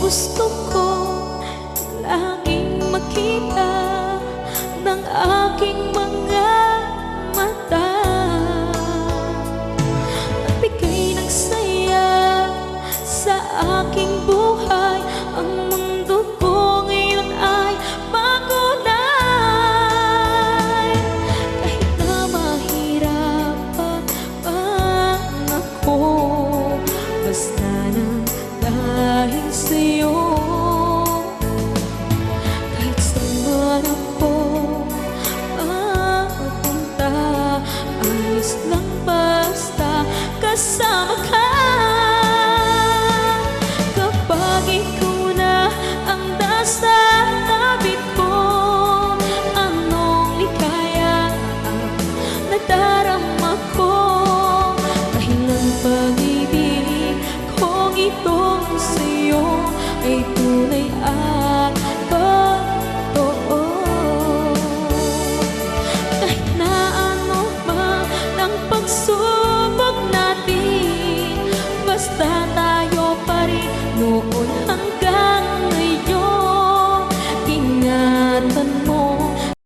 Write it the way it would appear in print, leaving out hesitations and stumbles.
gusto ko laging makita ng aking mga mata. Nagbigay ng saya sa aking buhay. Ang mundo ko ngayon ay makulay. Kahit na mahirapan ako, basta nang dahil sa'yo. Kahit saan man ako mapunta, ayos lang basta kasama ka. Kapag ikaw na ang nasa tabi ko, anong likaya ang nadarama ko. Dahil ang pag-ibig kong itong sa'yo ay tunay.